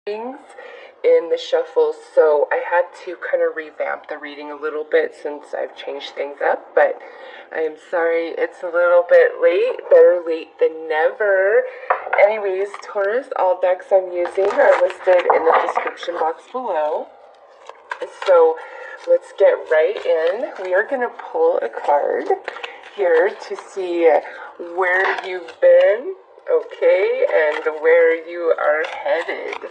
things in the shuffle, so I had to kind of revamp the reading a little bit since I've changed things up, but I am sorry it's a little bit late. Better late than never. Anyways, Taurus, all decks I'm using are listed in the description box below. So let's get right in. We are going to pull a card here to see where you've been, okay, and where you are headed.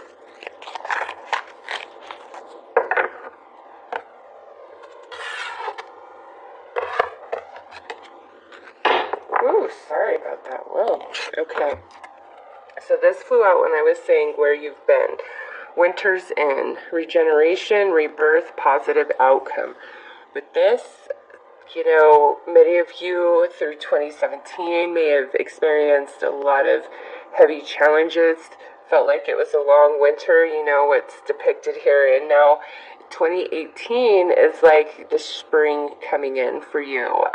Ooh, sorry about that. Whoa. Okay. So this flew out when I was saying where you've been. Winter's in. Regeneration, rebirth, positive outcome. With this, many of you through 2017 may have experienced a lot of heavy challenges. Felt like it was a long winter, what's depicted here. And now 2018 is like the spring coming in for you.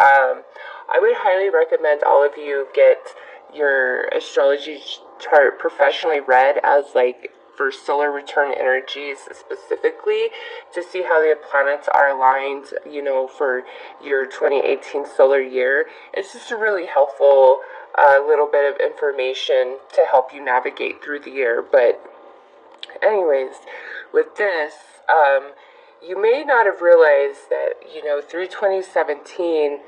I would highly recommend all of you get your astrology chart professionally read as for solar return energies specifically, to see how the planets are aligned, for your 2018 solar year. It's just a really helpful little bit of information to help you navigate through the year. But anyways, with this, you may not have realized that, through 2017,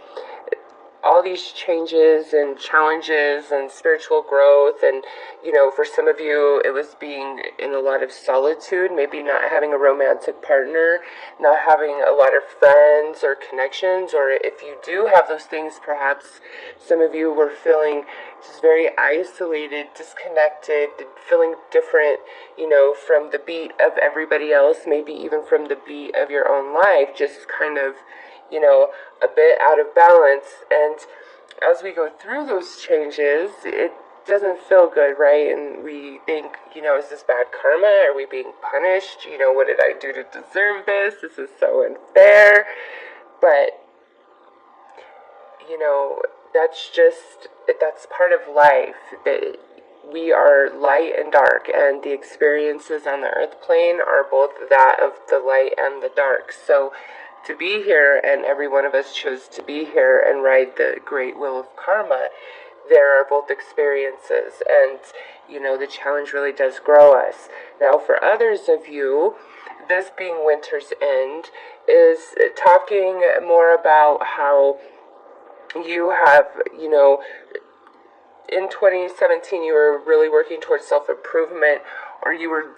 all these changes and challenges and spiritual growth, and for some of you it was being in a lot of solitude, maybe not having a romantic partner, not having a lot of friends or connections, or if you do have those things, perhaps some of you were feeling just very isolated, disconnected, feeling different, from the beat of everybody else, maybe even from the beat of your own life, just kind of a bit out of balance. And as we go through those changes, it doesn't feel good, right? And we think, is this bad karma? Are we being punished? What did I do to deserve this? This is so unfair. But, that's part of life. That we are light and dark, and the experiences on the earth plane are both that of the light and the dark. So to be here, and every one of us chose to be here and ride the great wheel of karma, there are both experiences, and the challenge really does grow us. Now for others of you, this being winter's end is talking more about how you have, in 2017 you were really working towards self-improvement, or you were,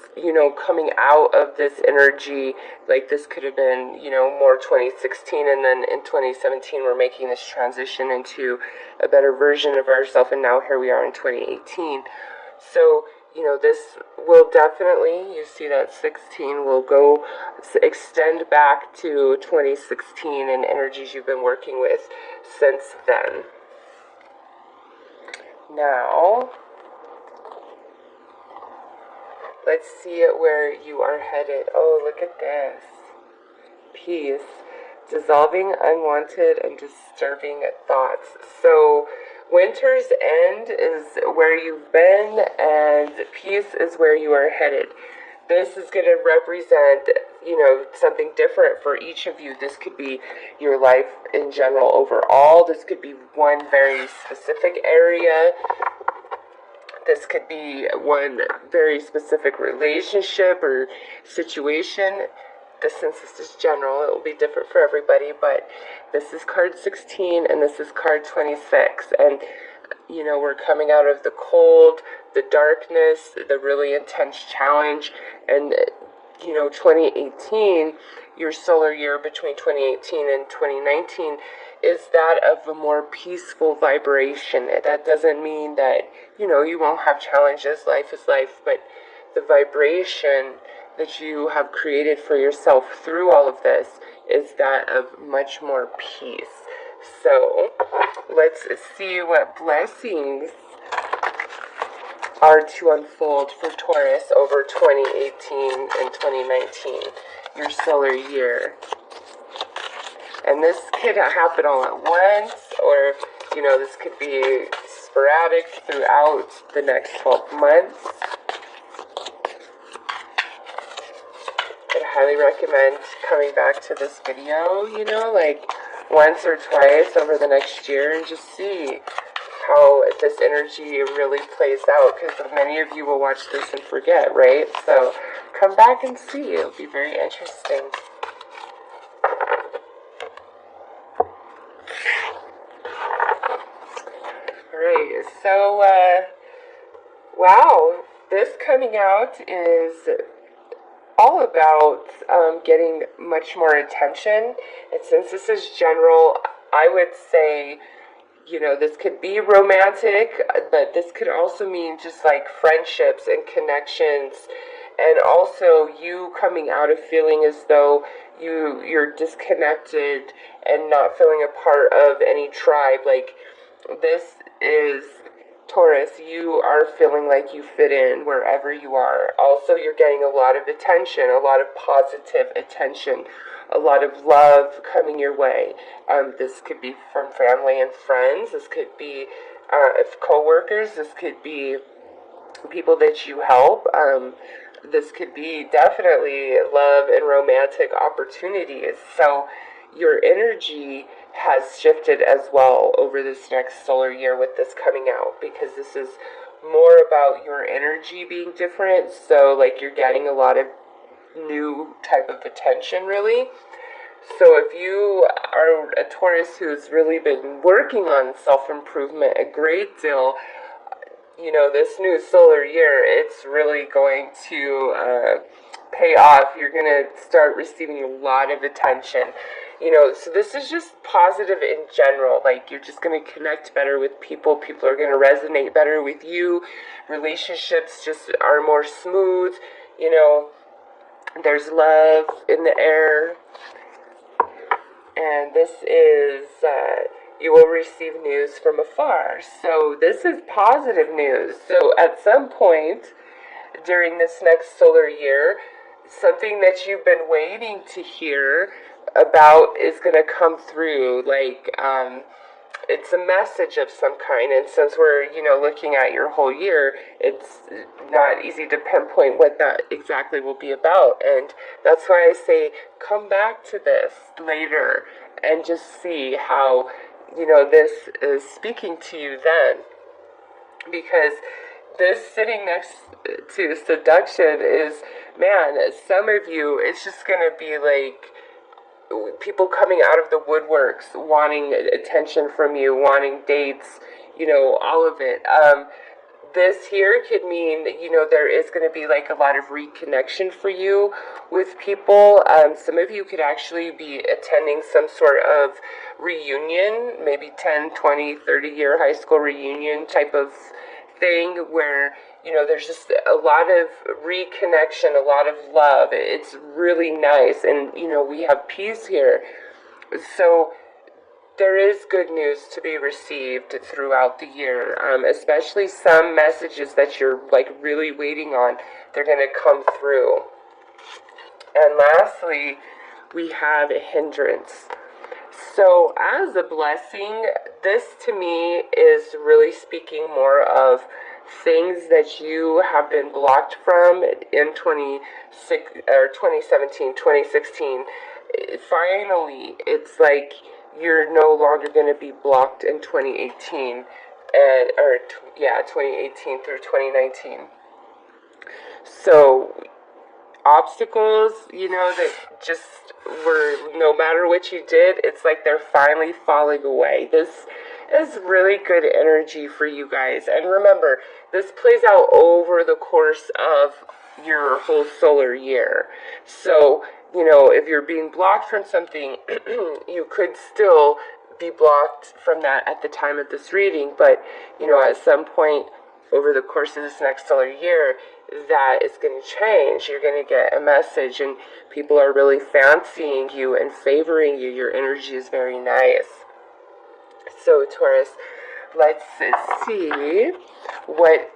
coming out of this energy. Like this could have been, more 2016, and then in 2017 we're making this transition into a better version of ourselves, and now here we are in 2018. So, this will definitely, you see that 16 will go extend back to 2016 and energies you've been working with since then. Now, let's see it where you are headed. Oh, look at this. Peace. Dissolving unwanted and disturbing thoughts. So, winter's end is where you've been, and peace is where you are headed. This is going to represent, something different for each of you. This could be your life in general overall. This could be one very specific area. This could be one very specific relationship or situation. Since this is general, it will be different for everybody, but this is card 16 and this is card 26. And, we're coming out of the cold, the darkness, the really intense challenge, and 2018, your solar year between 2018 and 2019, is that of a more peaceful vibration. That doesn't mean that, you won't have challenges, life is life, but the vibration that you have created for yourself through all of this is that of much more peace. So, let's see what blessings are to unfold for Taurus over 2018 and 2019, your solar year. And this could happen all at once, or, this could be sporadic throughout the next 12 months. highly recommend coming back to this video, you know, like once or twice over the next year, and just see how this energy really plays out, because many of you will watch this and forget, right? So come back and see. It'll be very interesting. Alright, so wow, this coming out is all about getting much more attention. And since this is general, I would say, you know, this could be romantic, but this could also mean just like friendships and connections, and also you coming out of feeling as though you're disconnected and not feeling a part of any tribe. Like, this is Taurus, you are feeling like you fit in wherever you are. Also, you're getting a lot of attention, a lot of positive attention, a lot of love coming your way. This could be from family and friends. This could be co-workers. This could be people that you help. This could be definitely love and romantic opportunities. So your energy has shifted as well over this next solar year with this coming out, because this is more about your energy being different. So like you're getting a lot of new type of attention, really. So if you are a Taurus who's really been working on self-improvement a great deal, you know, this new solar year, it's really going to pay off. You're going to start receiving a lot of attention. You know, so this is just positive in general. Like, you're just going to connect better with people. People are going to resonate better with you. Relationships just are more smooth. You know, there's love in the air. And this is, you will receive news from afar. So this is positive news. So at some point during this next solar year, something that you've been waiting to hear about is going to come through. Like, it's a message of some kind. And since we're, you know, looking at your whole year, it's not easy to pinpoint what that exactly will be about. And that's why I say come back to this later and just see how, you know, this is speaking to you then. Because this sitting next to seduction is, man, some of you, it's just going to be like people coming out of the woodworks, wanting attention from you, wanting dates, you know, all of it. This here could mean that, you know, there is going to be like a lot of reconnection for you with people. Some of you could actually be attending some sort of reunion, maybe 10, 20, 30-year high school reunion type of thing where, you know, there's just a lot of reconnection, a lot of love. It's really nice. And, you know, we have peace here. So there is good news to be received throughout the year, especially some messages that you're like really waiting on. They're going to come through. And lastly, we have a hindrance. So as a blessing, this to me is really speaking more of things that you have been blocked from in 2017, 2016. Finally, it's like you're no longer going to be blocked in 2018 and 2018 through 2019. So obstacles, you know, that just were, no matter what you did, it's like they're finally falling away. This is really good energy for you guys. And remember, this plays out over the course of your whole solar year. So, you know, if you're being blocked from something, you could still be blocked from that at the time of this reading. But, you know, at some point over the course of this next solar year, that is going to change. You're going to get a message, and people are really fancying you and favoring you. Your energy is very nice. So, Taurus, let's see what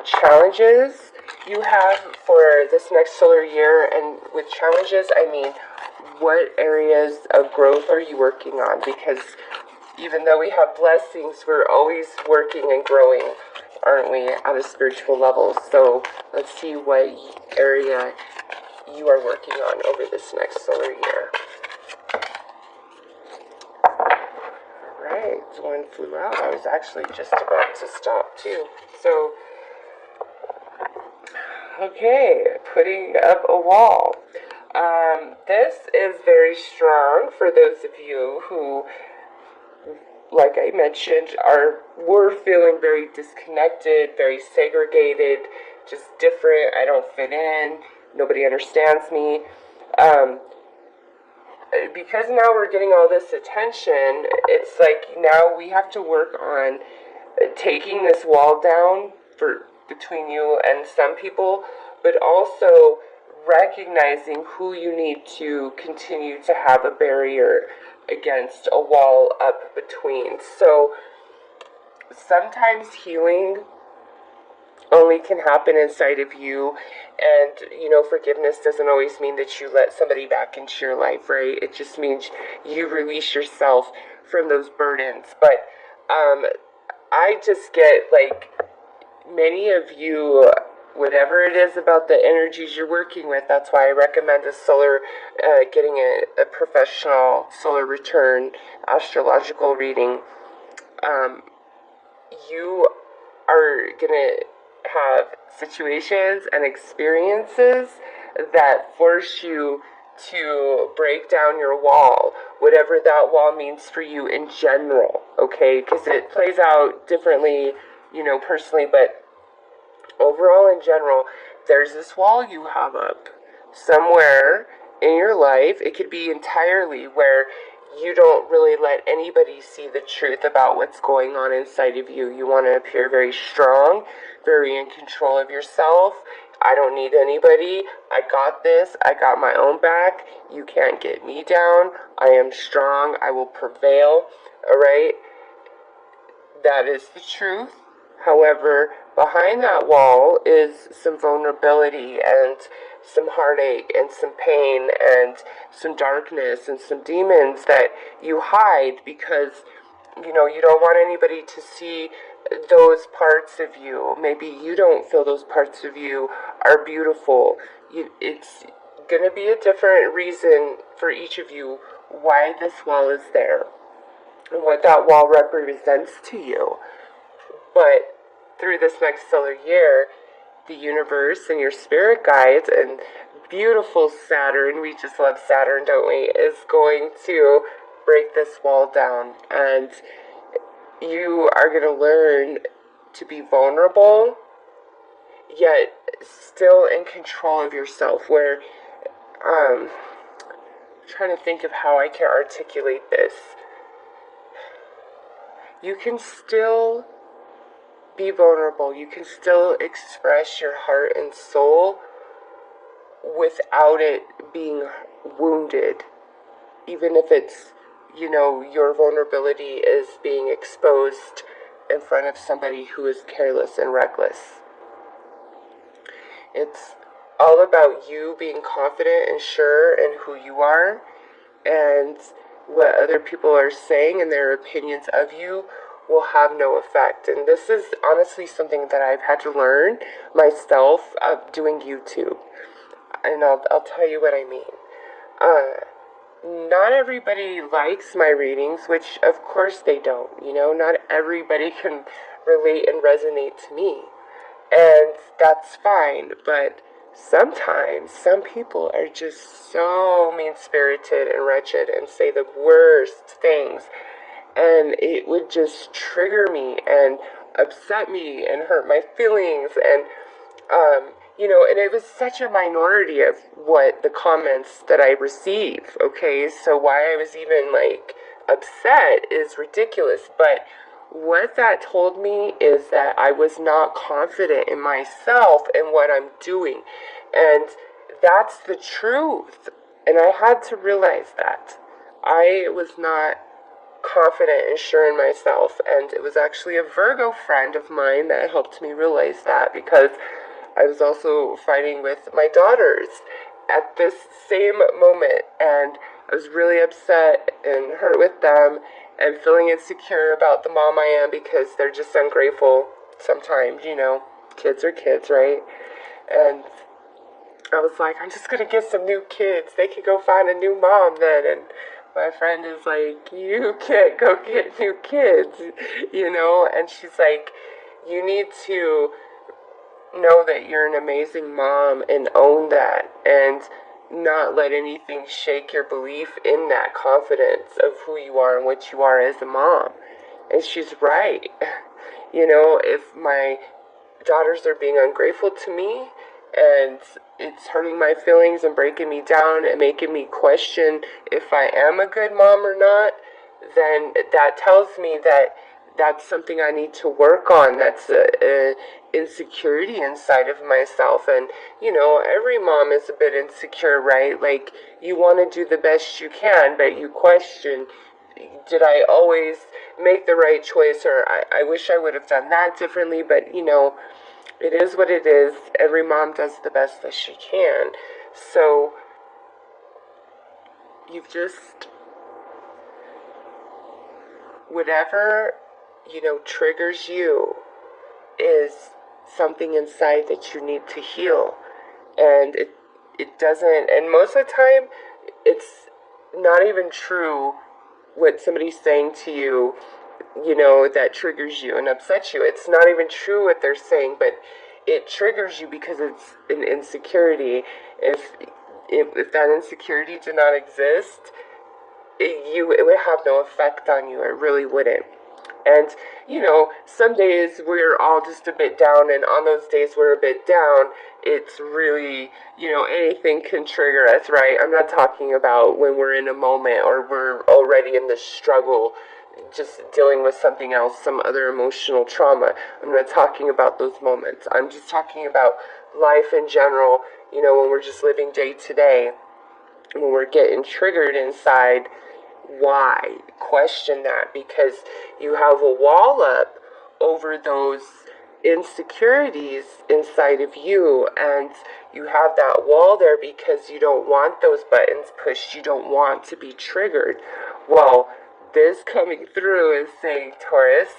challenges you have for this next solar year. And with challenges, I mean, what areas of growth are you working on? Because even though we have blessings, we're always working and growing, aren't we, at a spiritual level? So let's see what area you are working on over this next solar year. Alright, one flew out. I was actually just about to stop too. So, okay, putting up a wall. This is very strong for those of you who, like I mentioned, were feeling very disconnected, very segregated, just different. I don't fit in. Nobody understands me. Because now we're getting all this attention, it's like now we have to work on taking this wall down between you and some people, but also recognizing who you need to continue to have a barrier against, a wall up between. So sometimes healing only can happen inside of you, and forgiveness doesn't always mean that you let somebody back into your life, right? It just means you release yourself from those burdens. But I just get like many of you, whatever it is about the energies you're working with, that's why I recommend a solar, getting a professional solar return astrological reading. You are gonna have situations and experiences that force you to break down your wall, whatever that wall means for you in general, okay? Because it plays out differently, personally, but overall in general, there's this wall you have up somewhere in your life. It could be entirely where you don't really let anybody see the truth about what's going on inside of you. You want to appear very strong, very in control of yourself. I don't need anybody. I got this. I got my own back. You can't get me down. I am strong. I will prevail. All right? That is the truth. However, behind that wall is some vulnerability and some heartache and some pain and some darkness and some demons that you hide because, you don't want anybody to see those parts of you. Maybe you don't feel those parts of you are beautiful. It's going to be a different reason for each of you why this wall is there and what that wall represents to you. But through this next solar year, the universe and your spirit guides and beautiful Saturn, we just love Saturn, don't we, is going to break this wall down. And you are going to learn to be vulnerable, yet still in control of yourself, where I'm trying to think of how I can articulate this. You can still be vulnerable. You can still express your heart and soul without it being wounded. Even if it's, your vulnerability is being exposed in front of somebody who is careless and reckless. It's all about you being confident and sure in who you are, and what other people are saying and their opinions of you will have no effect. And this is honestly something that I've had to learn myself doing YouTube. And I'll tell you what I mean. Not everybody likes my readings, which of course they don't. Not everybody can relate and resonate to me. And that's fine, but sometimes some people are just so mean-spirited and wretched and say the worst things. And it would just trigger me and upset me and hurt my feelings. And, and it was such a minority of what the comments that I receive, okay? So why I was even, upset is ridiculous. But what that told me is that I was not confident in myself and what I'm doing. And that's the truth. And I had to realize that. I was not confident and sure in myself, and it was actually a Virgo friend of mine that helped me realize that, because I was also fighting with my daughters at this same moment, and I was really upset and hurt with them and feeling insecure about the mom I am because they're just ungrateful sometimes. Kids are kids, right? And I was like, I'm just going to get some new kids. They could go find a new mom then. And my friend is like, you can't go get new kids, And she's like, you need to know that you're an amazing mom and own that and not let anything shake your belief in that confidence of who you are and what you are as a mom. And she's right. If my daughters are being ungrateful to me and it's hurting my feelings and breaking me down and making me question if I am a good mom or not, then that tells me that that's something I need to work on. That's a insecurity inside of myself. And, every mom is a bit insecure, right? Like, you want to do the best you can, but you question, did I always make the right choice? Or I wish I would have done that differently. But, it is what it is. Every mom does the best that she can. So, you've just, whatever triggers you is something inside that you need to heal. And it doesn't, and most of the time, it's not even true what somebody's saying to you, that triggers you and upsets you. It's not even true what they're saying, but it triggers you because it's an insecurity. If that insecurity did not exist, it would have no effect on you. It really wouldn't. And, some days we're all just a bit down, and on those days we're a bit down, it's really, anything can trigger us, right? I'm not talking about when we're in a moment or we're already in the struggle, just dealing with something else, some other emotional trauma. I'm not talking about those moments. I'm just talking about life in general, when we're just living day to day, when we're getting triggered inside. Why? Question that, because you have a wall up over those insecurities inside of you, and you have that wall there because you don't want those buttons pushed. You don't want to be triggered. Well, this coming through is saying, Taurus,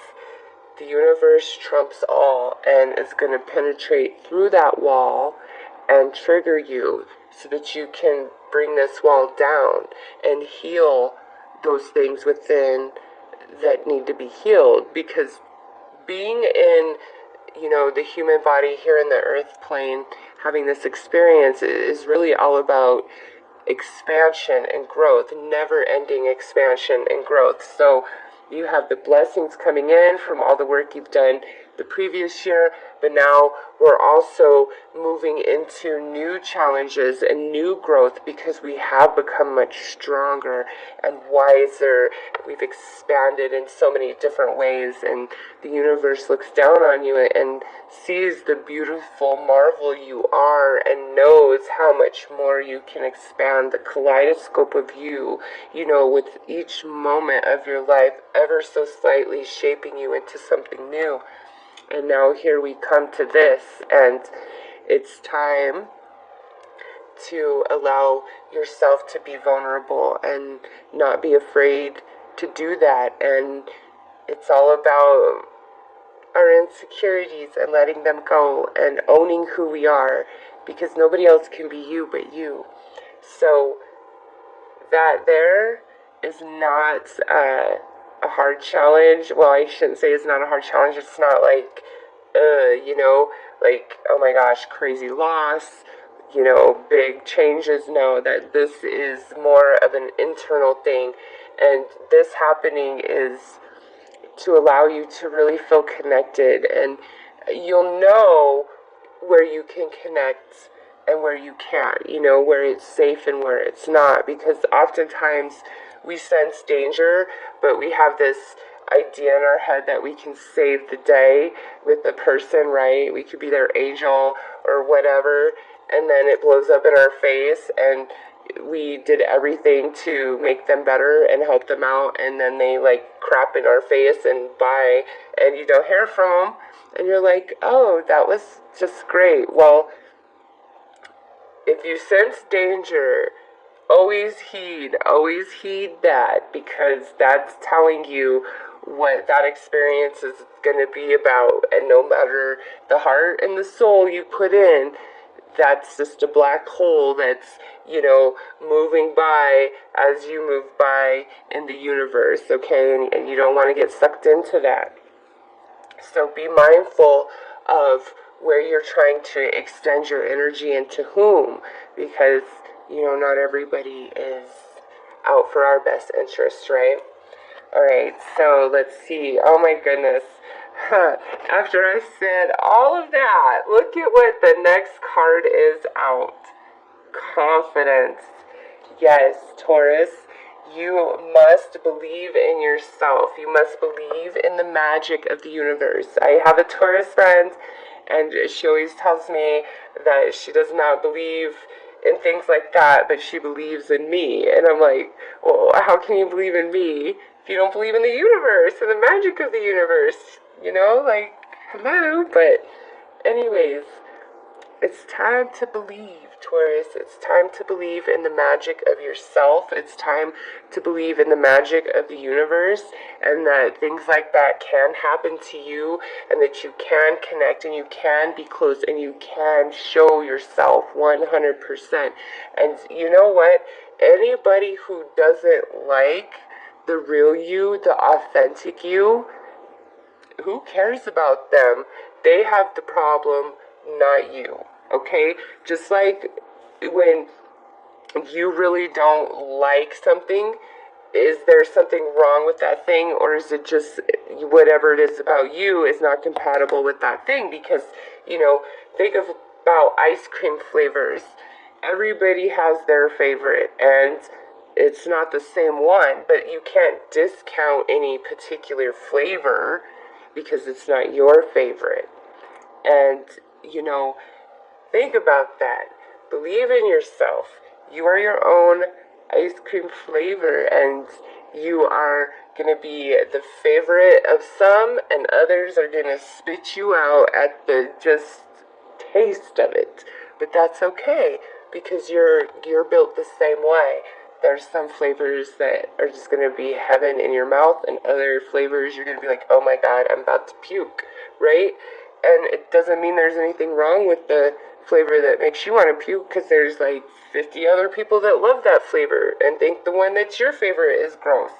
the universe trumps all and is going to penetrate through that wall and trigger you so that you can bring this wall down and heal those things within that need to be healed. Because being in, the human body here in the earth plane, having this experience is really all about expansion and growth, never-ending expansion and growth. So you have the blessings coming in from all the work you've done the previous year, but now we're also moving into new challenges and new growth because we have become much stronger and wiser. We've expanded in so many different ways, and the universe looks down on you and sees the beautiful marvel you are and knows how much more you can expand the kaleidoscope of you, with each moment of your life ever so slightly shaping you into something new. And now here we come to this, and it's time to allow yourself to be vulnerable and not be afraid to do that. And it's all about our insecurities and letting them go and owning who we are, because nobody else can be you but you. So that there is not a hard challenge. Well, I shouldn't say it's not a hard challenge. It's not like, oh my gosh, crazy loss, big changes. No, that this is more of an internal thing. And this happening is to allow you to really feel connected. And you'll know where you can connect and where you can't, where it's safe and where it's not. Because oftentimes we sense danger, but we have this idea in our head that we can save the day with the person, right? We could be their angel or whatever, and then it blows up in our face, and we did everything to make them better and help them out, and then they crap in our face and bye, and you don't hear from them, and you're like, oh, that was just great. Well, if you sense danger, always heed that, because that's telling you what that experience is going to be about. And no matter the heart and the soul you put in, that's just a black hole that's, you know, moving by as you move by in the universe, okay? And you don't want to get sucked into that. So be mindful of where you're trying to extend your energy and to whom, because, you know, not everybody is out for our best interest, right? All right, so let's see. Oh my goodness. After I said all of that, look at what the next card is out. Confidence. Yes, Taurus, you must believe in yourself. You must believe in the magic of the universe. I have a Taurus friend, and she always tells me that she does not believe in things like that, but she believes in me. And I'm like, well, how can you believe in me if you don't believe in the universe and the magic of the universe? You know, like, hello? But anyways, it's time to believe, Taurus. It's time to believe in the magic of yourself. It's time to believe in the magic of the universe, and that things like that can happen to you, and that you can connect, and you can be close, and you can show yourself 100%. And you know what? Anybody who doesn't like the real you, the authentic you, who cares about them? They have the problem, not you. Okay? Just like when you really don't like something, is there something wrong with that thing, or is it just whatever it is about you is not compatible with that thing? Because, you know, think about ice cream flavors. Everybody has their favorite, and it's not the same one, but you can't discount any particular flavor because it's not your favorite. And, you know, think about that. Believe in yourself. You are your own ice cream flavor, and you are going to be the favorite of some, and others are going to spit you out at the just taste of it. But that's okay, because you're built the same way. There's some flavors that are just going to be heaven in your mouth, and other flavors you're going to be like, oh my god, I'm about to puke, right? And it doesn't mean there's anything wrong with the flavor that makes you want to puke, because there's like 50 other people that love that flavor and think the one that's your favorite is gross.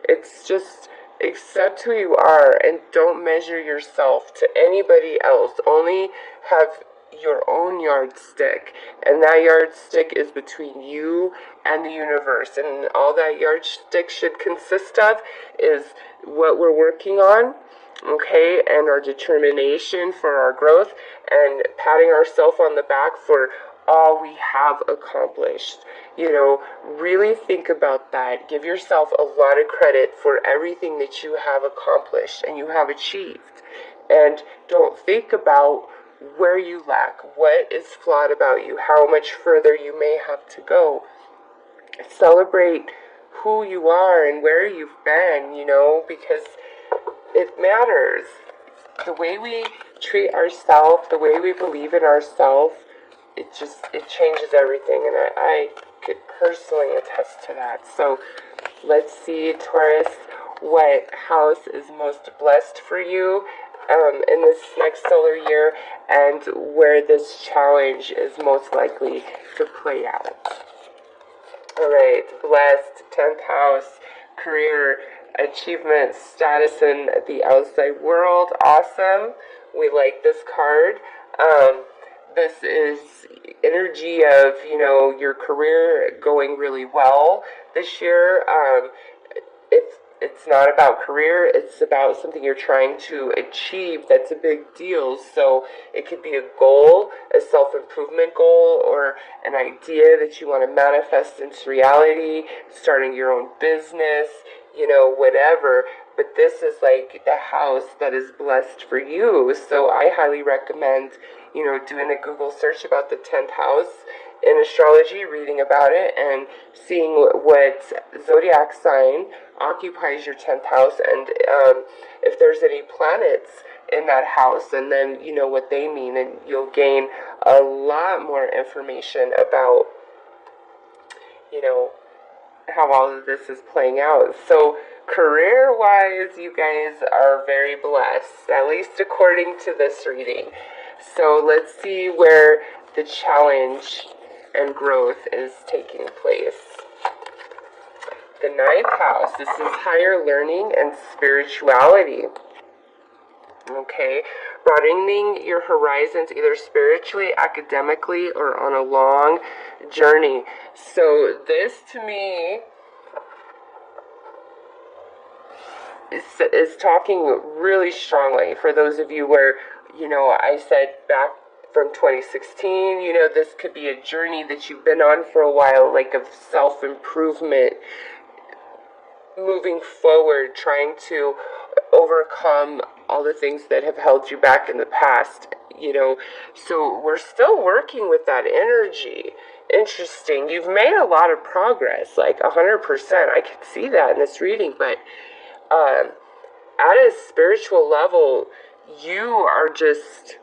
It's just accept who you are and don't measure yourself to anybody else. Only have your own yardstick, and that yardstick is between you and the universe, and all that yardstick should consist of is what we're working on, okay, and our determination for our growth, and patting ourselves on the back for all we have accomplished. You know, really think about that. Give yourself a lot of credit for everything that you have accomplished and you have achieved, and don't think about where you lack, what is flawed about you, how much further you may have to go. Celebrate who you are and where you've been, you know, because it matters. The way we treat ourselves, the way we believe in ourselves, it changes everything, and I could personally attest to that. So let's see, Taurus, what house is most blessed for you in this next solar year, and where this challenge is most likely to play out. Alright, blessed, 10th house, career, achievement, status in the outside world. Awesome. We like this card. This is energy of, you know, your career going really well this year. It's not about career, it's about something you're trying to achieve that's a big deal. So it could be a goal, a self-improvement goal, or an idea that you want to manifest into reality, starting your own business, you know, whatever. But this is like the house that is blessed for you. So I highly recommend, you know, doing a Google search about the 10th house in astrology, reading about it, and seeing what zodiac sign occupies your 10th house, and if there's any planets in that house, and then you know what they mean, and you'll gain a lot more information about, you know, how all of this is playing out. So career-wise, you guys are very blessed, at least according to this reading. So let's see where the challenge and growth is taking place. The 9th house, this is higher learning and spirituality. Okay, broadening your horizons either spiritually, academically, or on a long journey. So this to me is talking really strongly for those of you where, I said back from 2016, this could be a journey that you've been on for a while, like of self-improvement, moving forward, trying to overcome all the things that have held you back in the past, so we're still working with that energy. Interesting. You've made a lot of progress, like 100%. I can see that in this reading, but at a spiritual level, you are just,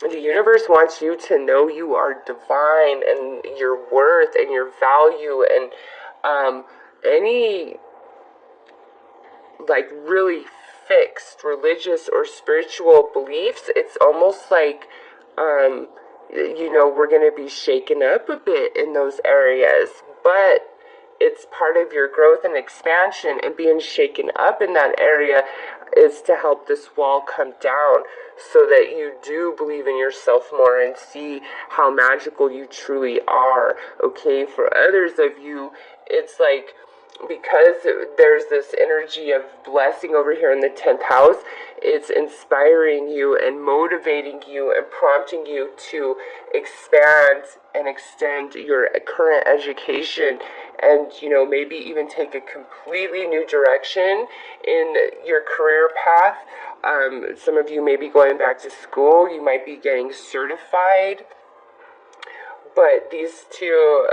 the universe wants you to know you are divine and your worth and your value, and any like really fixed religious or spiritual beliefs, it's almost like we're going to be shaken up a bit in those areas, but it's part of your growth and expansion, and being shaken up in that area is to help this wall come down so that you do believe in yourself more and see how magical you truly are. Okay, for others of you, it's like, because there's this energy of blessing over here in the 10th house, it's inspiring you and motivating you and prompting you to expand and extend your current education, and maybe even take a completely new direction in your career path. Some of you may be going back to school, you might be getting certified. But these two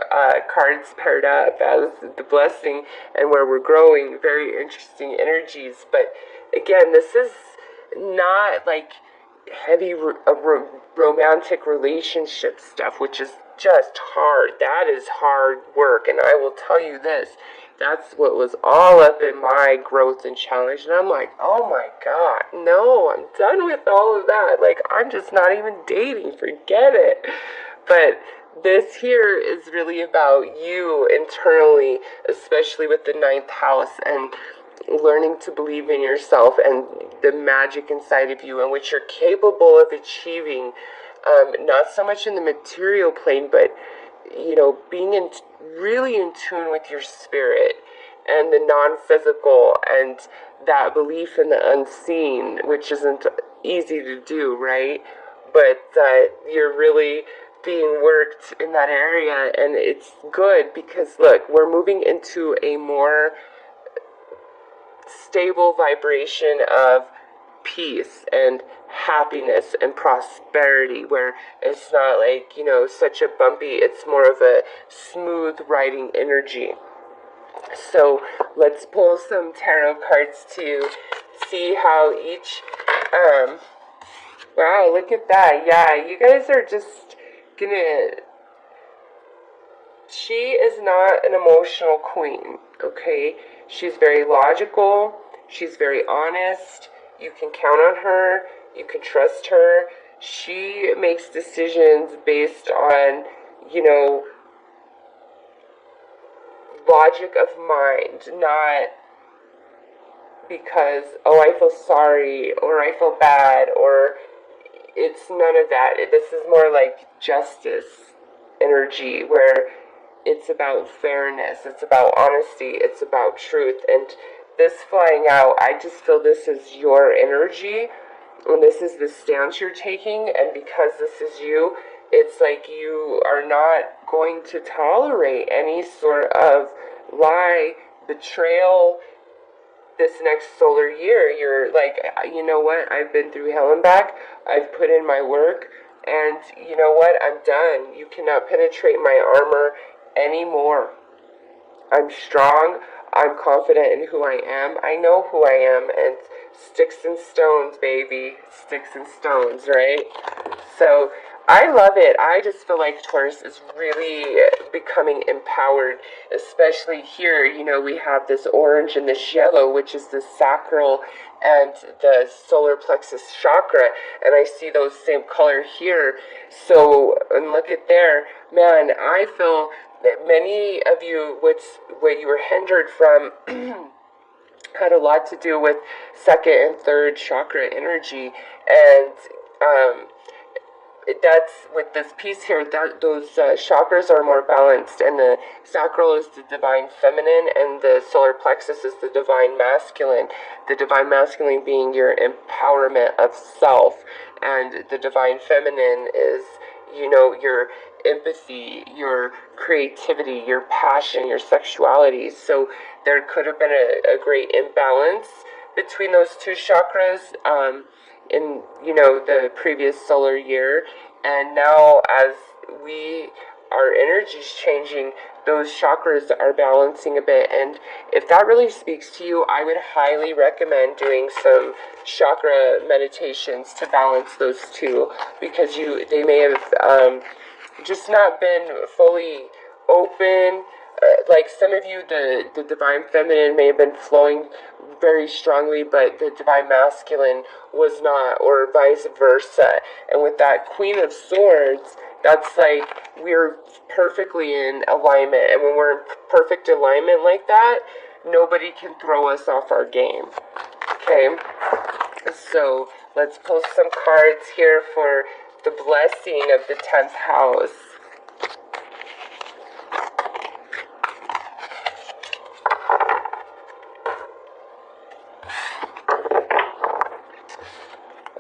cards paired up as the blessing and where we're growing, very interesting energies. But again, this is not like heavy romantic relationship stuff, which is just hard. That is hard work. And I will tell you this, that's what was all up in my growth and challenge. And I'm like, oh my God, no, I'm done with all of that. Like, I'm just not even dating. Forget it. But this here is really about you internally, especially with the 9th house, and learning to believe in yourself and the magic inside of you and what you're capable of achieving, not so much in the material plane, but being really in tune with your spirit and the non-physical, and that belief in the unseen, which isn't easy to do, right? But you're really being worked in that area, and it's good because look, we're moving into a more stable vibration of peace and happiness and prosperity, where it's not like such a bumpy, it's more of a smooth riding energy. So let's pull some tarot cards to see how each wow, look at that. Yeah, you guys are just she is not an emotional queen, okay? She's very logical, she's very honest, you can count on her, you can trust her. She makes decisions based on, logic of mind, not because, oh, I feel sorry, or I feel bad, or it's none of that. This is more like justice energy, where it's about fairness, it's about honesty, it's about truth. And this flying out, I just feel this is your energy, and this is the stance you're taking, and because this is you, it's like you are not going to tolerate any sort of lie, betrayal. This next solar year, you're like, you know what, I've been through hell and back, I've put in my work, and you know what, I'm done. You cannot penetrate my armor anymore. I'm strong, I'm confident in who I am, I know who I am, and sticks and stones, baby, sticks and stones, right? So I love it. I just feel like Taurus is really becoming empowered, especially here. You know, we have this orange and this yellow, which is the sacral and the solar plexus chakra, and I see those same color here. So, and look at there, man. I feel that many of you, what you were hindered from. Had a lot to do with second and third chakra energy, and that's with this piece here, that those chakras are more balanced, and the sacral is the divine feminine and the solar plexus is the divine masculine. The divine masculine being your empowerment of self, and the divine feminine is, you know, your empathy, your creativity, your passion, your sexuality. So there could have been a great imbalance between those two chakras in, you know, the previous solar year. And now as our energy's changing, those chakras are balancing a bit. And if that really speaks to you, I would highly recommend doing some chakra meditations to balance those two, because they may have just not been fully open. Like some of you, the divine feminine may have been flowing very strongly, but the divine masculine was not, or vice versa. And with that Queen of Swords, that's like we're perfectly in alignment. And when we're in perfect alignment like that, nobody can throw us off our game. Okay, so let's pull some cards here for the blessing of the 10th house.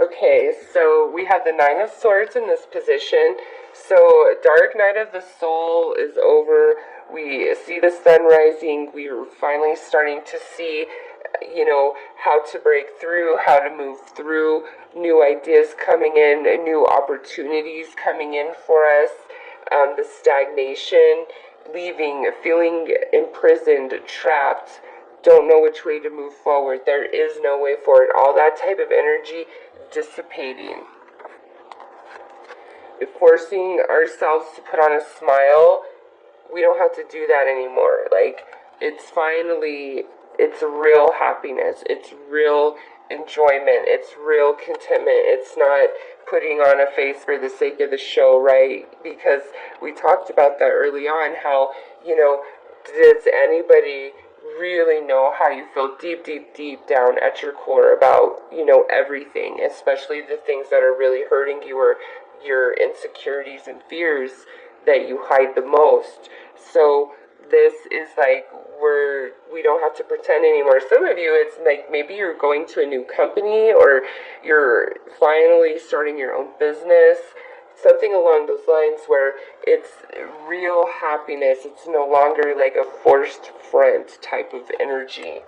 Okay, so we have the Nine of Swords in this position. So dark night of the soul is over. We see the sun rising. We're finally starting to see, you know, how to break through, how to move through, new ideas coming in, new opportunities coming in for us, the stagnation, leaving, feeling imprisoned, trapped, don't know which way to move forward. There is no way forward. All that type of energy dissipating. Forcing ourselves to put on a smile, we don't have to do that anymore. Like, it's real happiness, it's real enjoyment, it's real contentment. It's not putting on a face for the sake of the show, right? Because we talked about that early on, how, you know, does anybody really know how you feel deep down at your core about, you know, everything, especially the things that are really hurting you, or your insecurities and fears that you hide the most. So this is like we don't have to pretend anymore. Some of you, it's like maybe you're going to a new company, or you're finally starting your own business, something along those lines, where it's real happiness. It's no longer like a forced front type of energy.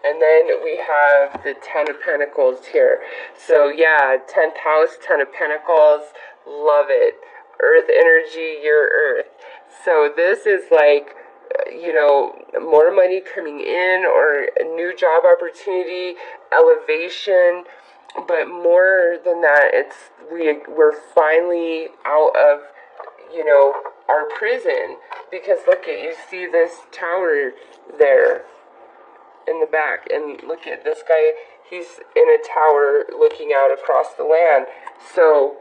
And then we have the Ten of Pentacles here. So yeah, 10th house, Ten of Pentacles, love it. Earth energy, your earth. So this is like, you know, more money coming in, or a new job opportunity, elevation. But more than that, we're finally out of, you know, our prison. Because look at, you see this tower there in the back, and look at this guy, he's in a tower looking out across the land. So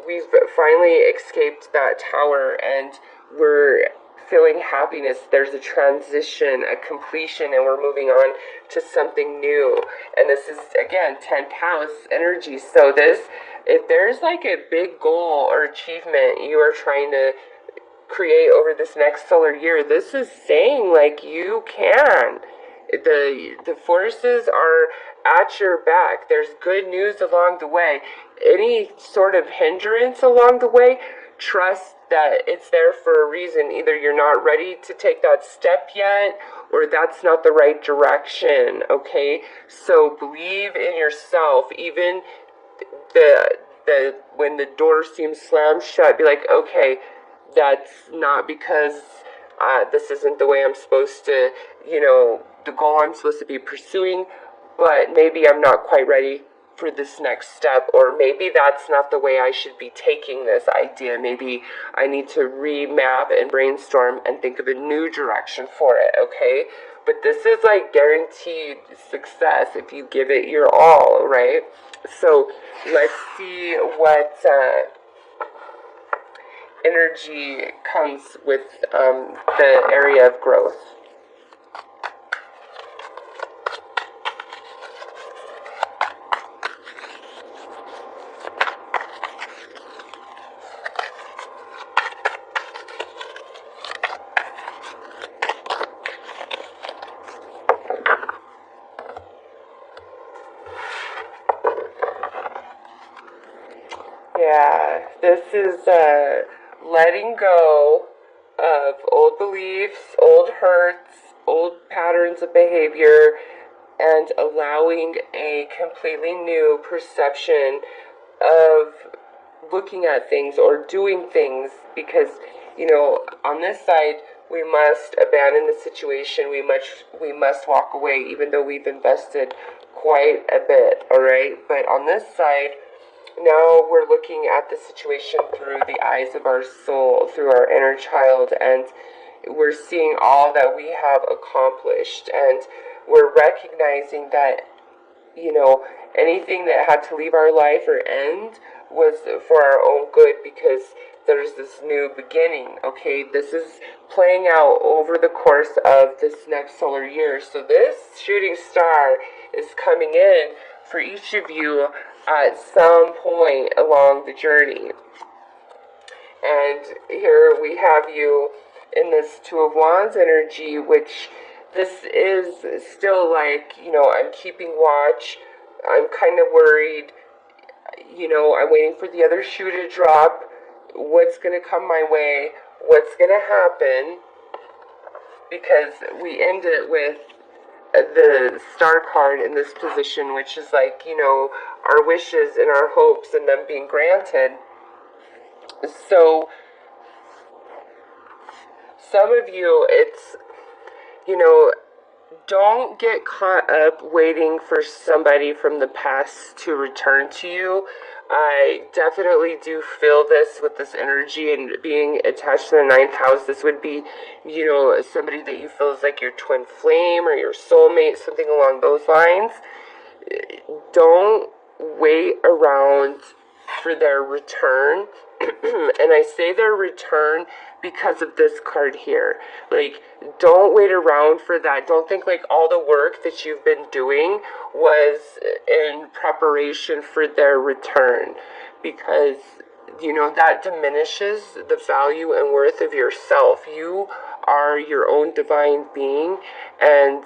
we've finally escaped that tower, and we're feeling happiness. There's a transition, a completion, and we're moving on to something new. And this is, again, 10th house energy. So this, if there's like a big goal or achievement you are trying to create over this next solar year, this is saying like you can. The forces are at your back. There's good news along the way. Any sort of hindrance along the way, trust that it's there for a reason. Either you're not ready to take that step yet, or that's not the right direction, okay? So believe in yourself. Even when the door seems slammed shut, be like, okay, that's not because this isn't the way I'm supposed to, you know, the goal I'm supposed to be pursuing, but maybe I'm not quite ready for this next step, or maybe that's not the way I should be taking this idea. Maybe I need to remap and brainstorm and think of a new direction for it, okay? But this is like guaranteed success if you give it your all, right? So let's see what energy comes with the area of growth. Yeah, this is letting go of old beliefs, old hurts, old patterns of behavior, and allowing a completely new perception of looking at things or doing things, because, on this side, we must abandon the situation. We must walk away, even though we've invested quite a bit, all right? But on this side, now we're looking at the situation through the eyes of our soul, through our inner child, and we're seeing all that we have accomplished, and we're recognizing that, anything that had to leave our life or end was for our own good, because there's this new beginning, okay? This is playing out over the course of this next solar year. So this shooting star is coming in for each of you at some point along the journey. And here we have you in this Two of Wands energy, which this is still like, I'm keeping watch. I'm kind of worried. I'm waiting for the other shoe to drop. What's going to come my way? What's going to happen? Because we end it with the star card in this position, which is like, our wishes and our hopes and them being granted. So some of you, it's, don't get caught up waiting for somebody from the past to return to you. I definitely do feel this with this energy and being attached to the 9th house. This would be, somebody that you feel is like your twin flame or your soulmate, something along those lines. Don't wait around for their return. And I say their return because of this card here. Like, don't wait around for that. Don't think like all the work that you've been doing was in preparation for their return, because that diminishes the value and worth of yourself. You are your own divine being, and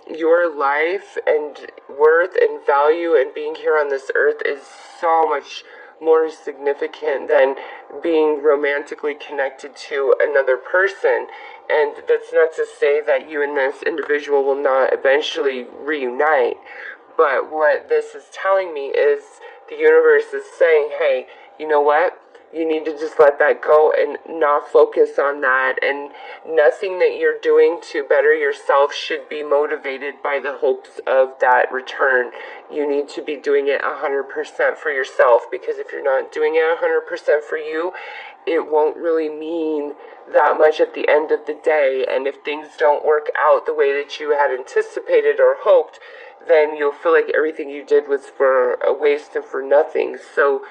your life and worth and value and being here on this earth is so much more significant than being romantically connected to another person. And that's not to say that you and this individual will not eventually reunite, but what this is telling me is the universe is saying, hey, you know what? You need to just let that go and not focus on that. And nothing that you're doing to better yourself should be motivated by the hopes of that return. You need to be doing it 100% for yourself, because if you're not doing it 100% for you, it won't really mean that much at the end of the day. And if things don't work out the way that you had anticipated or hoped, then you'll feel like everything you did was for a waste and for nothing. So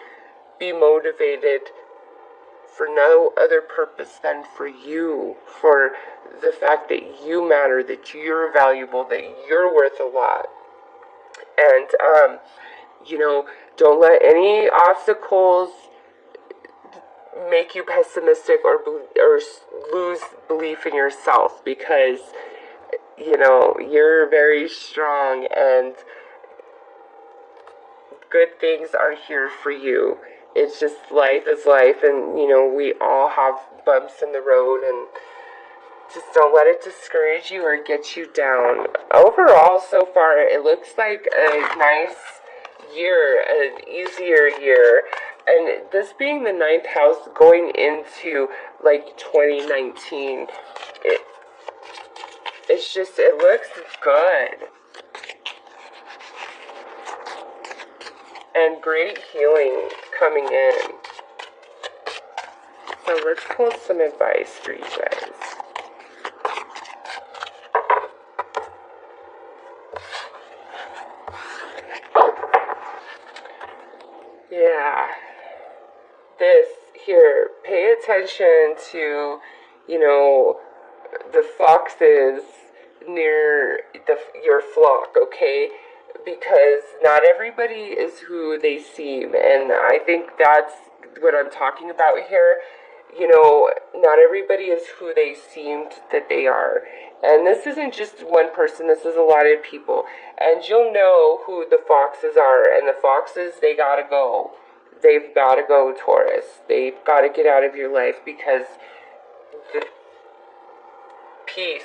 be motivated for no other purpose than for you, for the fact that you matter, that you're valuable, that you're worth a lot. And, don't let any obstacles make you pessimistic or lose belief in yourself, because, you're very strong and good things are here for you. It's just life is life, and we all have bumps in the road, and just don't let it discourage you or get you down. Overall, so far, it looks like a nice year, an easier year, and this being the 9th house going into like 2019, it looks good. and great healing coming in. So let's pull some advice for you guys. Yeah. This here, pay attention to, the foxes near your flock, okay? Because not everybody is who they seem, and I think that's what I'm talking about here. Not everybody is who they seemed that they are. And this isn't just one person, this is a lot of people. And you'll know who the foxes are, and the foxes, they gotta go. They've gotta go, Taurus. They've gotta get out of your life because the peace,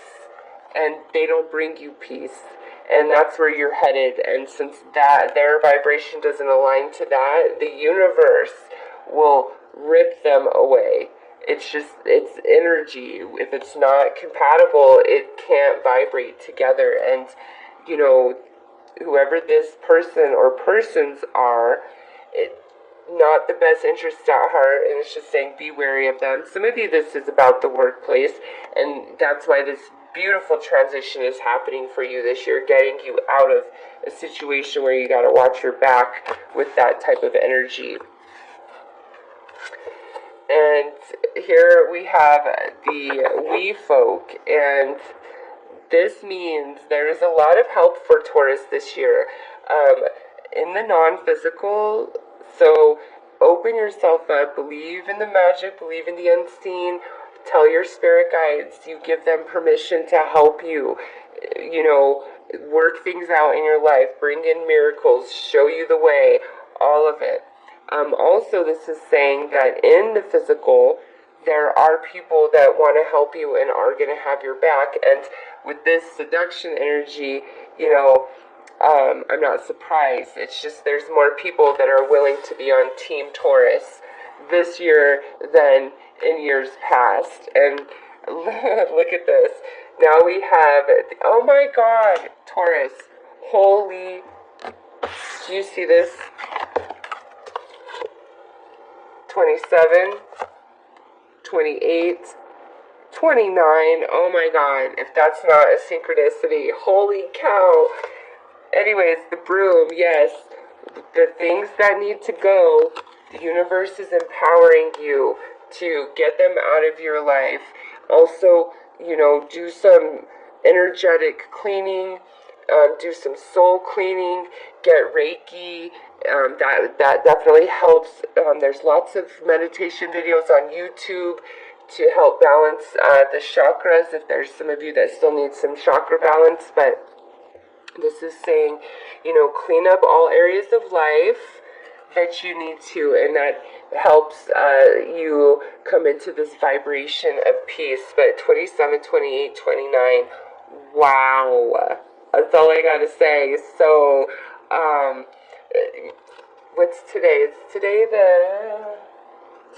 and they don't bring you peace. And that's where you're headed. And since their vibration doesn't align to that, the universe will rip them away. It's energy. If it's not compatible, it can't vibrate together. And, whoever this person or persons are, not the best interest at heart, and it's just saying be wary of them. Some of you, this is about the workplace, and that's why this beautiful transition is happening for you this year, getting you out of a situation where you got to watch your back with that type of energy. And here we have the we folk, and this means there is a lot of help for Taurus this year in the non-physical. So open yourself up, believe in the magic, believe in the unseen, tell your spirit guides, you give them permission to help you, work things out in your life, bring in miracles, show you the way, all of it. Also, this is saying that in the physical, there are people that want to help you and are going to have your back. And with this seduction energy, I'm not surprised. It's just there's more people that are willing to be on Team Taurus this year than in years past. And look at this. Now we have, oh my God, Taurus. Holy, do you see this? 27, 28, 29. Oh my God, if that's not a synchronicity, holy cow. Anyways, the broom, yes, the things that need to go, the universe is empowering you to get them out of your life. Also, do some energetic cleaning, do some soul cleaning, get Reiki. That definitely helps. There's lots of meditation videos on YouTube to help balance the chakras, if there's some of you that still need some chakra balance. But this is saying, clean up all areas of life that you need to, and that helps you come into this vibration of peace. But 27, 28, 29, wow. That's all I gotta say. So, what's today?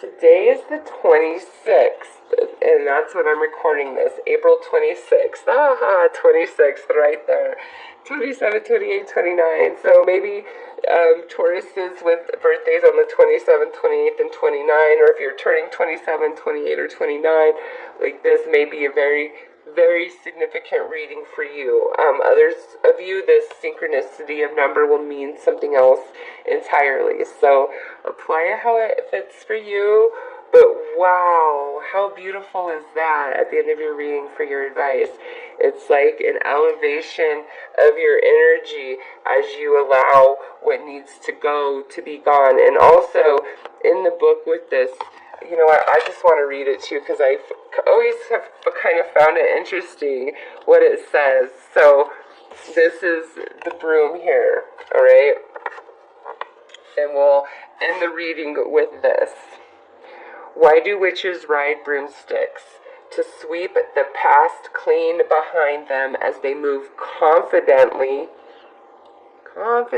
Today is the 26th, and that's when I'm recording this, April 26th. 26th right there. 27, 28, 29. So maybe Tauruses with birthdays on the 27th, 28th, and 29, or if you're turning 27, 28, or 29, like this may be a very, very significant reading for you. Others of you, this synchronicity of number will mean something else entirely. So apply it how it fits for you. But wow, how beautiful is that at the end of your reading for your advice? It's like an elevation of your energy as you allow what needs to go to be gone. And also in the book with this, you know what, I just want to read it to you because I always have kind of found it interesting what it says. So this is the broom here, all right? And we'll end the reading with this. Why do witches ride broomsticks? To sweep the past clean behind them as they move confidently. As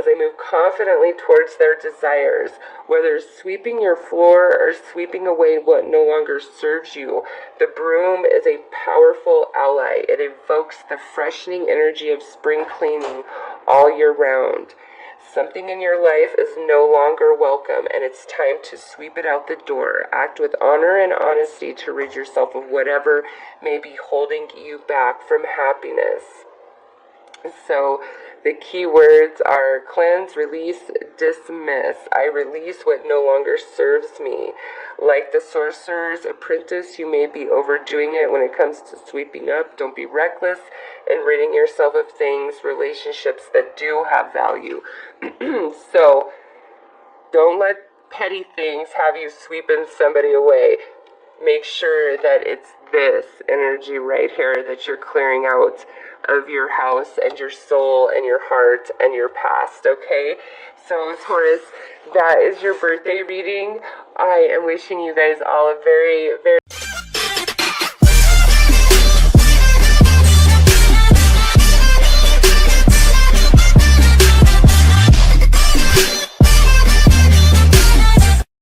they move confidently towards their desires, whether sweeping your floor or sweeping away what no longer serves you. The broom is a powerful ally. It evokes the freshening energy of spring cleaning all year round. Something in your life is no longer welcome, and it's time to sweep it out the door. Act with honor and honesty to rid yourself of whatever may be holding you back from happiness. So the key words are cleanse, release, dismiss. I release what no longer serves me. Like the sorcerer's apprentice, you may be overdoing it when it comes to sweeping up. Don't be reckless in ridding yourself of things, relationships that do have value. So don't let petty things have you sweeping somebody away. Make sure that it's this energy right here that you're clearing out of your house and your soul and your heart and your past, okay? So Taurus, that is your birthday reading. I am wishing you guys all a very, very